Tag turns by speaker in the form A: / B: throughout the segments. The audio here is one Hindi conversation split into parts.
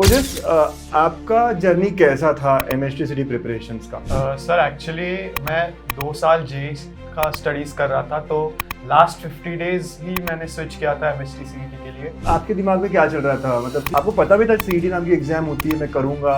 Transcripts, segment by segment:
A: ओजस, आपका जर्नी कैसा था एमएचटीसीटी प्रिपरेशंस का?
B: सर एक्चुअली मैं 2 साल जेई का स्टडीज़ कर रहा था, तो लास्ट 50 डेज ही मैंने स्विच किया था एमएचटीसीटी के लिए।
A: आपके दिमाग में क्या चल रहा था? मतलब आपको पता भी था सीईटी नाम की एग्जाम होती है, मैं करूंगा?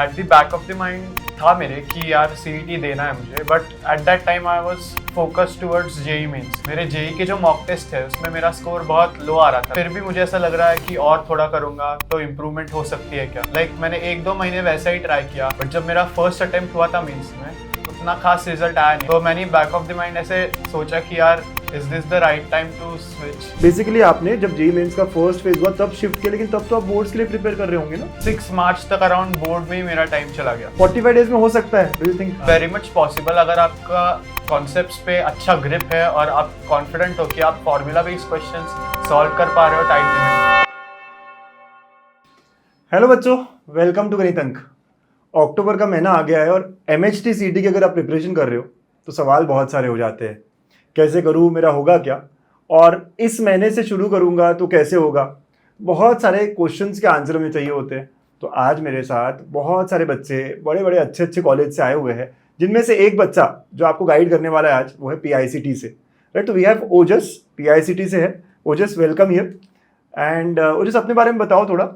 B: At the back of the mind था मेरे कि यार सीईटी देना है मुझे, but at that time I was focused towards JEE Mains. मेरे जेई के जो मॉक टेस्ट है उसमें मेरा स्कोर बहुत लो आ रहा था, फिर भी मुझे ऐसा लग रहा है कि और थोड़ा करूंगा तो इम्प्रूवमेंट हो सकती है क्या। मैंने 1-2 महीने वैसा ही ट्राई किया, बट जब मेरा फर्स्ट अटेम्प्ट हुआ था मेंस में उतना खास रिजल्ट आया नहीं, तो मैंने बैक ऑफ द माइंड ऐसे सोचा कि यार is this the right time to switch.
A: Basically आपने जब जेई मेंस का फर्स्ट फेज हुआ तब शिफ्ट किया, लेकिन तब तो आप बोर्ड्स के लिए प्रिपेयर कर रहे होंगे ना?
B: 6 मार्च तक अराउंड बोर्ड में ही मेरा टाइम चला गया।
A: 45 डेज में हो सकता है? Do you think?
B: Very much possible, अगर आपका कॉन्सेप्ट्स पे अच्छा ग्रिप है और आप कॉन्फिडेंट हो कि आप फॉर्मूला बेस्ड क्वेश्चंस सॉल्व कर पा रहे हो टाइम लिमिट।
A: हेलो बच्चों, वेलकम टू गणित अंक। अक्टूबर का महीना आ गया है और एमएचटीसीटी की अगर आप प्रिपरेशन कर रहे हो तो सवाल बहुत सारे हो जाते हैं। कैसे करूँ, मेरा होगा क्या, और इस महीने से शुरू करूँगा तो कैसे होगा? बहुत सारे क्वेश्चंस के आंसर हमें चाहिए होते हैं। तो आज मेरे साथ बहुत सारे बच्चे बड़े बड़े अच्छे अच्छे कॉलेज से आए हुए हैं, जिनमें से एक बच्चा जो आपको गाइड करने वाला है आज, वो है पीआईसीटी से। राइट, तो वी हैव ओजस, पीआईसीटी से है। ओजस, वेलकम हियर। एंड ओजस, अपने बारे में बताओ थोड़ा।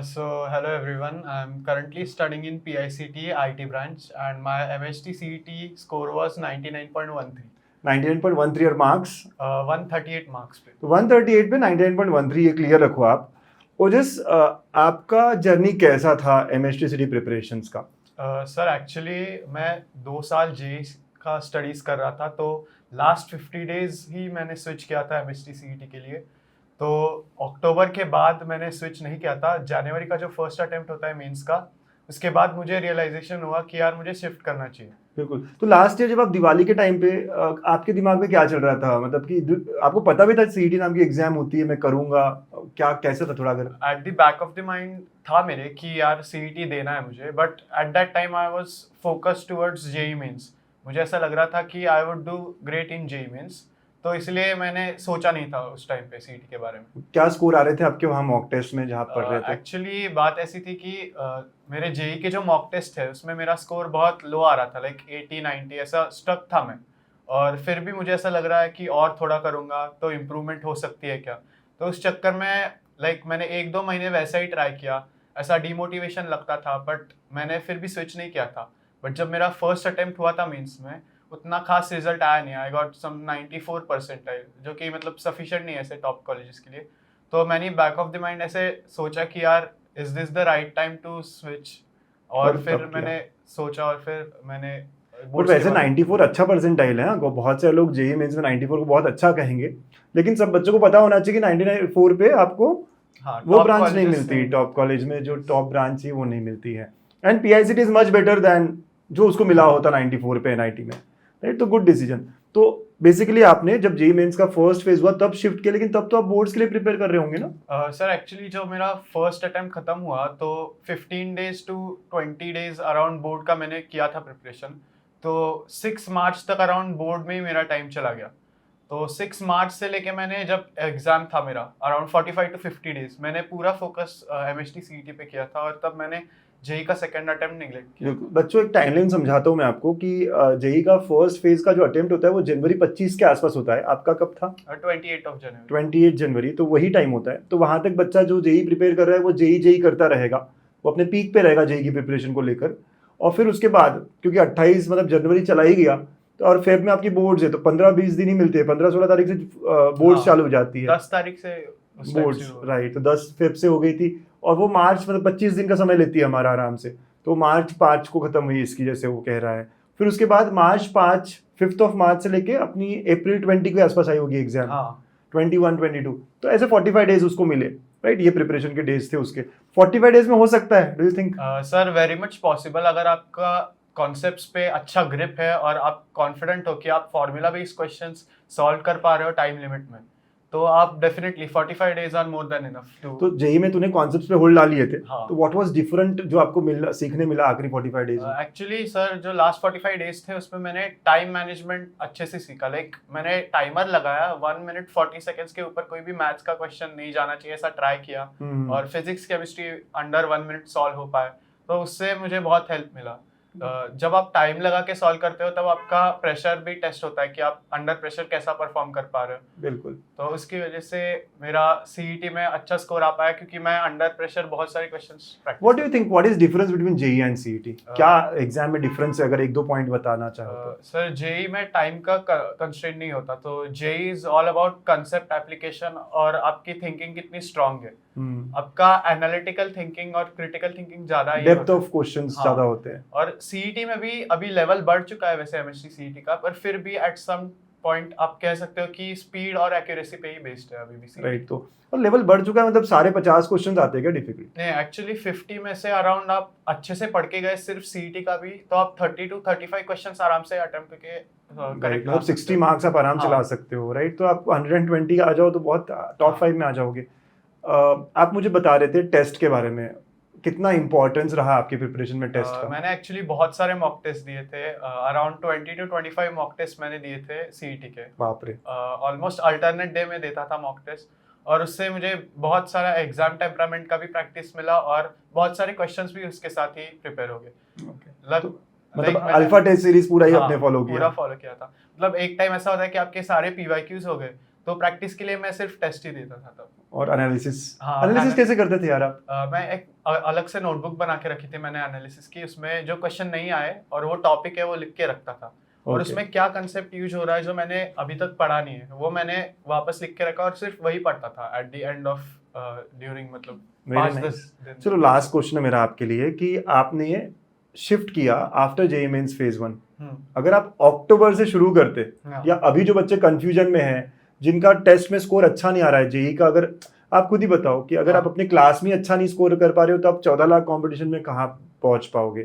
B: So hello everyone, I'm currently studying in PICT IT branch and my MHT CET score was 99.13.
A: 99.13 और मार्क्स?
B: 138 मार्क्स पे।
A: तो 138 पे 99.13 ये क्लियर रखो आप। ओजस, आपका जर्नी कैसा था एमएचटीसीटी प्रिपरेशंस का?
B: सर एक्चुअली मैं 2 साल जेई का स्टडीज़ कर रहा था, तो लास्ट 50 डेज ही मैंने स्विच किया था एमएचटी सीईटी के लिए। तो अक्टूबर के बाद मैंने स्विच नहीं किया था। जनवरी का जो फर्स्ट अटेम्प्ट होता है मेंस का, उसके बाद मुझे रियलाइजेशन हुआ कि यार मुझे शिफ्ट करना चाहिए।
A: बिल्कुल। तो लास्ट ईयर जब आप दिवाली के टाइम पे आपके दिमाग में क्या चल रहा था? मतलब कि आपको पता भी था सीईटी नाम की एग्जाम होती है, मैं करूंगा, क्या कैसे था थोड़ा? अगर
B: at the back of the mind था मेरे कि यार सीईटी देना है मुझे, but at that time I was focused towards JEE Mains. मुझे ऐसा लग रहा था कि I would do great in JEE Mains, तो इसलिए मैंने सोचा नहीं था उस टाइम पे सीईटी के बारे में।
A: क्या स्कोर आ रहे थे आपके वहाँ मॉक टेस्ट में जहाँ पढ़ रहे थे?
B: एक्चुअली बात ऐसी थी कि मेरे जेई के जो मॉक टेस्ट है उसमें मेरा स्कोर बहुत लो आ रहा था, 80-90 ऐसा स्टक था मैं, और फिर भी मुझे ऐसा लग रहा है कि और थोड़ा करूँगा तो इम्प्रूवमेंट हो सकती है क्या। तो उस चक्कर में मैंने 1-2 महीने वैसा ही ट्राई किया, ऐसा डिमोटिवेशन लगता था, बट मैंने फिर भी स्विच नहीं किया था। बट जब मेरा फर्स्ट अटेम्प्ट हुआ था मीन्स में, उतना खास रिजल्ट आया नहीं। आई गॉट सम 94 परसेंटाइल, जो कि मतलब सफिशिएंट नहीं है ऐसे टॉप कॉलेजेस के लिए। तो मैंने बैक ऑफ द माइंड ऐसे सोचा कि यार is this the right time to switch, और फिर मैंने सोचा और फिर मैंने।
A: बट वैसे 94 अच्छा परसेंटाइल है। बहुत से लोग जेईई मेंस में 94 को बहुत अच्छा कहेंगे, लेकिन सब बच्चों को पता होना चाहिए कि 94 पे आपको वो ब्रांच नहीं मिलती, टॉप कॉलेज में जो टॉप ब्रांच है वो नहीं मिलती है। And PICT is much better than जो उसको मिला होता 94 पे एनआईटी में। राइट, तो गुड डिसीजन। तो बेसिकली आपने जब जेईई मेंस का फर्स्ट फेज हुआ तब शिफ्ट किया, लेकिन तब तो आप बोर्ड्स के लिए प्रिपेयर कर रहे होंगे ना?
B: सर एक्चुअली जो मेरा फर्स्ट अटेम्प्ट खत्म हुआ तो 15 days to 20 days around board का मैंने किया था प्रिपरेशन। तो 6 मार्च तक अराउंड बोर्ड में ही मेरा टाइम चला गया। तो 6 मार्च से लेके मैंने जब एग्जाम था मेरा अराउंड 45 टू 50 डेज मैंने पूरा फोकस एमएचटी सीईटी पे किया था, और तब मैंने जेई का सेकंड अटेम्प्ट निगलेक्ट किया।
A: बच्चों, एक टाइमलाइन समझाता हूँ मैं आपको कि जेई का फर्स्ट फेज का जो अटेम्प्ट होता है वो जनवरी 25 के आसपास होता है। आपका कब था?
B: 28 ऑफ जनवरी।
A: 28 जनवरी, तो वही टाइम होता है। तो वहां तक बच्चा जो जेई प्रिपेयर कर रहा है वो जेई करता रहेगा, वो अपने पीक पे रहेगा जेई की प्रिपरेशन को लेकर। और फिर उसके बाद क्योंकि 28 मतलब जनवरी चला ही गया, तो और फेब में आपकी बोर्ड्स है, तो 15-20 दिन ही मिलते हैं। 15-16 तारीख से बोर्ड्स चालू हो जाती है,
B: 10 तारीख से
A: बोर्ड्स। राइट, तो 10 फेब से हो गई थी, और वो मार्च मतलब 25 दिन का समय लेती है हमारा आराम से। तो मार्च 5 को खत्म हुई इसकी, जैसे वो कह रहा है। फिर उसके बाद मार्च 5, 5th ऑफ मार्च से लेके अपनी अप्रैल 20 के आसपास आई होगी एग्जाम। 21-22, तो ऐसे 45 डेज उसको मिले। राइट, ये प्रिपरेशन के डेज थे उसके। 45 डेज में हो सकता है? Do you think?
B: Sir very much possible, अगर आपका कॉन्सेप्ट्स पे अच्छा ग्रिप है और आप कॉन्फिडेंट हो कि आप फॉर्मूला बेस्ड क्वेश्चंस सॉल्व कर पा रहे हो टाइम लिमिट में, तो आप definitely 45 days or more than enough to.
A: तो जेई में तूने कॉन्सेप्ट्स पे होल्ड ला लिए थे,
B: हाँ।
A: तो व्हाट वाज डिफरेंट जो आपको सीखने मिला आखिरी 45 डेज में?
B: एक्चुअली सर जो लास्ट 45 डेज थे उसमें मैंने टाइम मैनेजमेंट अच्छे से सीखा। लाइक मैंने टाइमर लगाया 1 मिनट 40 सेकंड्स के ऊपर कोई भी मैथ्स का क्वेश्चन नहीं जाना चाहिए ऐसा ट्राई किया, और physics chemistry under 1 minute solve हो पाए, तो उससे मुझे बहुत हेल्प मिला। जब आप टाइम लगा के सॉल्व करते हो तब आपका प्रेशर भी टेस्ट होता है कि आप अंडर प्रेशर कैसा परफॉर्म कर पा रहे हो।
A: बिल्कुल।
B: तो उसकी वजह से मेरा सीईटी में अच्छा स्कोर आ पाया क्योंकि मैं अंडर प्रेशर बहुत सारे questions practice.
A: What do you think, what is difference between JEE and CET? क्या एग्जाम में डिफरेंस है, अगर एक दो पॉइंट बताना चाहो तो?
B: सर जेई में टाइम का कंस्ट्रेंट नहीं होता, तो JEE is all about concept application और आपकी थिंकिंग कितनी स्ट्रांग है। आपका एनालिटिकल थिंकिंग और क्रिटिकल थिंकिंग ज्यादा है,
A: डेप्थ ऑफ क्वेश्चंस ज्यादा होते हैं।
B: और सीईटी में भी अभी लेवल बढ़ चुका है वैसे एमएसटी सीईटी का, पर फिर भी एट सम पॉइंट आप कह सकते हो कि स्पीड और एक्यूरेसी पे ही बेस्ड है अभी भी सीईटी।
A: राइट, तो और लेवल बढ़ चुका है मतलब सारे 50 क्वेश्चंस आते हैं क्या डिफिकल्ट?
B: नहीं, एक्चुअली 50 में से अराउंड आप अच्छे से पढ़ के गए सिर्फ सीईटी का भी, तो आप 30 to 35 क्वेश्चंस आराम से अटेम्प्ट करके
A: करेक्ट, मतलब 60 मार्क्स आप आराम से ला सकते हो। राइट, तो आप 120 आ जाओ तो बहुत टॉप 5 में आ जाओगे। आप मुझे बता रहे थे टेस्ट के बारे में, कितना इंपॉर्टेंस रहा आपकी प्रिपरेशन में टेस्ट का?
B: मैंने एक्चुअली बहुत सारे मॉक टेस्ट दिए थे, अराउंड 20 to 25 मॉक टेस्ट मैंने दिए थे सीईटी के।
A: बाप रे।
B: ऑलमोस्ट अल्टरनेट डे में देता था मॉक टेस्ट, और उससे मुझे बहुत सारा एग्जाम टेम्परामेंट का भी प्रैक्टिस मिला और बहुत सारे क्वेश्चंस भी उसके साथ ही प्रिपेयर हो गए।
A: मतलब अल्फा टेस्ट सीरीज पूरा ही आपने फॉलो किया?
B: पूरा फॉलो किया था। मतलब एक टाइम ऐसा होता है कि आपके सारे पीवाईक्यूज हो गए, तो प्रैक्टिस के लिए मैं सिर्फ टेस्ट ही देता था तब।
A: और एनालिसिस?
B: हाँ,
A: एनालिसिस कैसे करते थे यार आप?
B: मैं एक अलग से नोटबुक बना के रखी थी मैंने एनालिसिस की, उसमें जो क्वेश्चन नहीं आए और वो टॉपिक है वो लिख के रखता था, और उसमें क्या कंसेप्ट यूज हो रहा है जो मैंने अभी तक पढ़ा नहीं है वो मैंने वापस लिख के रखा और सिर्फ वही पढ़ता था at the end of during मतलब 5-10 दिन।
A: चलो लास्ट क्वेश्चन है मेरा आपके लिए कि आपने ये शिफ्ट किया आफ्टर जेईई मेंस फेज 1, अगर आप अक्टूबर से शुरू करते, या अभी जो बच्चे कंफ्यूजन में हैं जिनका टेस्ट में स्कोर अच्छा नहीं आ रहा है जेईई का, अगर आप खुद ही बताओ कि अगर आप अपने क्लास में अच्छा नहीं स्कोर कर पा रहे हो तो आप 14 लाख कंपटीशन में कहाँ पहुंच पाओगे?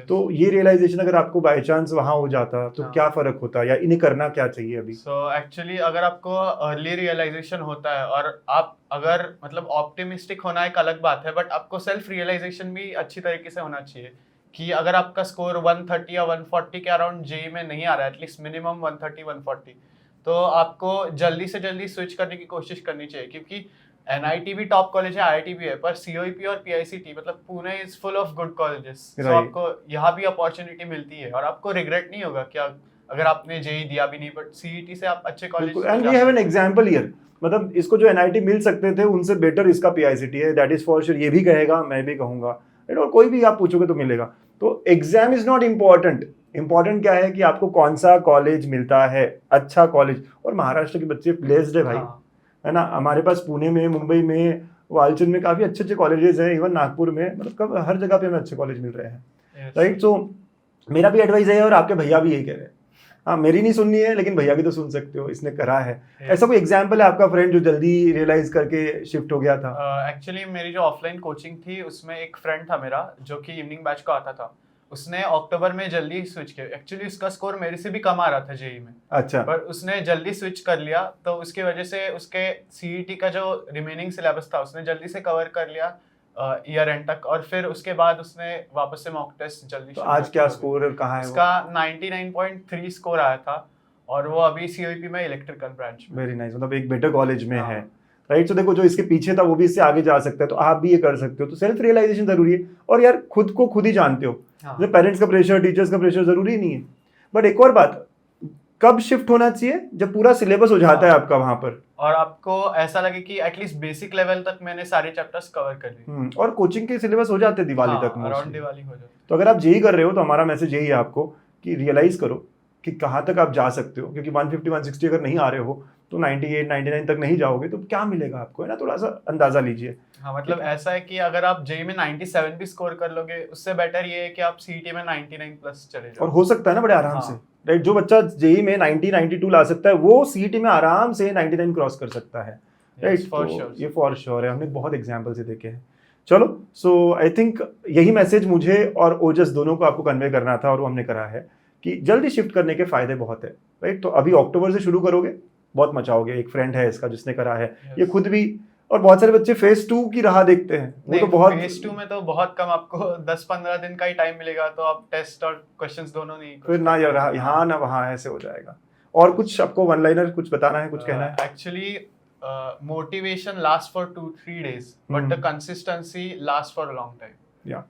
A: तो ये रियलाइजेशन अगर आपको बाय चांस वहां हो जाता तो क्या फर्क होता, या इन्हें करना क्या चाहिए अभी?
B: सो एक्चुअली अगर आपको अर्ली रियलाइजेशन होता है और आप अगर मतलब ऑप्टिमिस्टिक होना एक अलग बात है, बट आपको सेल्फ रियलाइजेशन भी अच्छी तरीके से होना चाहिए कि अगर आपका स्कोर 130 या 140 के अराउंड जेईई में नहीं आ रहा है, एटलीस्ट मिनिमम 130-140, तो आपको जल्दी से जल्दी स्विच करने की कोशिश करनी चाहिए, क्योंकि एनआईटी भी टॉप कॉलेज है, आईआईटी भी है, पर सीओईपी और पीआईसीटी मतलब Pune is full of good colleges, तो आपको यहाँ भी अपॉर्चुनिटी मिलती है और आपको रिग्रेट नहीं होगा कि अगर आपने जेईई दिया भी नहीं, बट सीईटी से आप अच्छे college.
A: And we have an example here, मतलब इसको जो एनआईटी मिल सकते थे उनसे बेटर इसका पीआईसीटी है, दैट इज फॉर श्योर। ये भी कहेगा, मैं भी कहूंगा, और कोई भी आप पूछोगे तो मिलेगा। तो exam is not important, important क्या है कि आपको कौन सा कॉलेज मिलता है, अच्छा कॉलेज। और महाराष्ट्र के बच्चे ब्लेस्ड है भाई, है ना। हमारे पास पुणे में, मुंबई में, वालचंद में काफी अच्छे अच्छे कॉलेजेस हैं, इवन नागपुर में, मतलब हर जगह पे हमें अच्छे कॉलेज मिल रहे हैं। राइट, सो मेरा भी एडवाइस है और आपके भैया भी यही कह रहे हैं। हाँ, मेरी नहीं सुननी है लेकिन भैया की तो सुन सकते हो, इसने करा है। ऐसा कोई एग्जाम्पल है आपका फ्रेंड जो जल्दी रियलाइज करके शिफ्ट हो गया था?
B: एक्चुअली मेरी जो ऑफलाइन कोचिंग थी उसमें एक फ्रेंड था मेरा जो कि इवनिंग बैच को आता था, उसने अक्टूबर में जल्दी स्विच किया। एक्चुअली उसका स्कोर मेरे से भी कम आ रहा था जेईई में,
A: अच्छा,
B: पर उसने जल्दी स्विच कर लिया, तो उसकी वजह से उसके सीईटी का जो रिमेनिंग सिलेबस था उसने जल्दी से कवर कर लिया ईयर एंड तक, और फिर उसके बाद उसने वापस से मॉक टेस्ट जल्दी।
A: तो आज क्या स्कोर कहाँ है?
B: उसका 99.3 स्कोर आया था और वो अभी सीओईपी में इलेक्ट्रिकल ब्रांच में।
A: वेरी नाइस, मतलब एक बेटर कॉलेज में है। राइट, तो देखो जो इसके पीछे था वो भी इससे आगे जा सकता है, तो आप भी ये कर सकते हो। तो सेल्फ रियलाइजेशन जरूरी है, और यार खुद को खुद ही जानते हो। जब पेरेंट्स का प्रेशर, टीचर्स का प्रेशर जरूरी नहीं है। बट एक और बात, कब शिफ्ट होना चाहिए? जब पूरा सिलेबस हो जाता है आपका वहां पर,
B: और आपको ऐसा लगे कि एटलीस्ट बेसिक लेवल तक मैंने सारे चैप्टर्स कवर कर लिए,
A: और कोचिंग के सिलेबस हो जाते हैं दिवाली तक,
B: अराउंड दिवाली हो जाते।
A: तो अगर आप जेईई कर रहे हो तो हमारा मैसेज यही है आपको कि रियलाइज करो कि कहाँ तक आप जा सकते हो, क्योंकि 150-160 अगर नहीं आ रहे हो तो 98-99 तक नहीं जाओगे तो क्या मिलेगा आपको, है ना। थोड़ा सा अंदाजा लीजिए।
B: हाँ, मतलब ऐसा है कि अगर आप जेईई में 97 भी स्कोर कर लोगे, उससे बेटर ये है कि आप सीईटी में 99+ चले जाओ,
A: और हो सकता है ना बड़े आराम से। राइट, जो बच्चा जेईई में 90-92 ला सकता है वो सीईटी में आराम से 99 क्रॉस कर सकता है। राइट, ये फॉर श्योर है, हमने बहुत एग्जाम्पल से देखे हैं। चलो, सो आई थिंक यही मैसेज मुझे और ओजस दोनों को आपको कन्वे करना था, और वो हमने करा है कि जल्दी शिफ्ट करने के फायदे बहुत है। राइट, तो अभी अक्टूबर से शुरू करोगे बहुत मचाओगे। एक फ्रेंड है इसका जिसने करा है,
B: Yes.
A: ये खुद भी, और बहुत सारे बच्चे फेज 2 की राह देखते हैं, वो तो बहुत
B: फेज 2 में तो बहुत कम, आपको 10-15 दिन का ही टाइम मिलेगा, तो आप टेस्ट और क्वेश्चंस दोनों नहीं
A: फिर ना यहाँ ना वहाँ, ऐसे हो जाएगा। और कुछ आपको वन लाइनर कुछ बताना है, कुछ कहना है?
B: Actually motivation last for 2-3 days but the consistency last for a long time.
A: या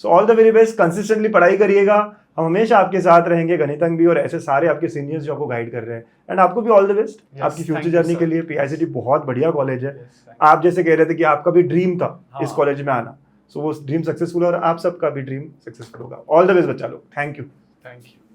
A: so all the very best, consistently पढ़ाई करिएगा, हम हमेशा आपके साथ रहेंगे, गणितंग भी और ऐसे सारे आपके सीनियर्स जो आपको गाइड कर रहे हैं। एंड आपको भी ऑल द बेस्ट
B: Yes,
A: आपकी future
B: thank you,
A: journey
B: sir.
A: के लिए। पीआईसीटी बहुत बढ़िया कॉलेज है।
B: Yes, thank
A: आप जैसे कह रहे थे कि आपका भी ड्रीम था
B: हाँ।
A: इस कॉलेज में आना, सो वो ड्रीम सक्सेसफुल है और आप सबका भी ड्रीम सक्सेसफुल होगा। ऑल द बेस्ट बच्चा लोग, थैंक यू।
B: you.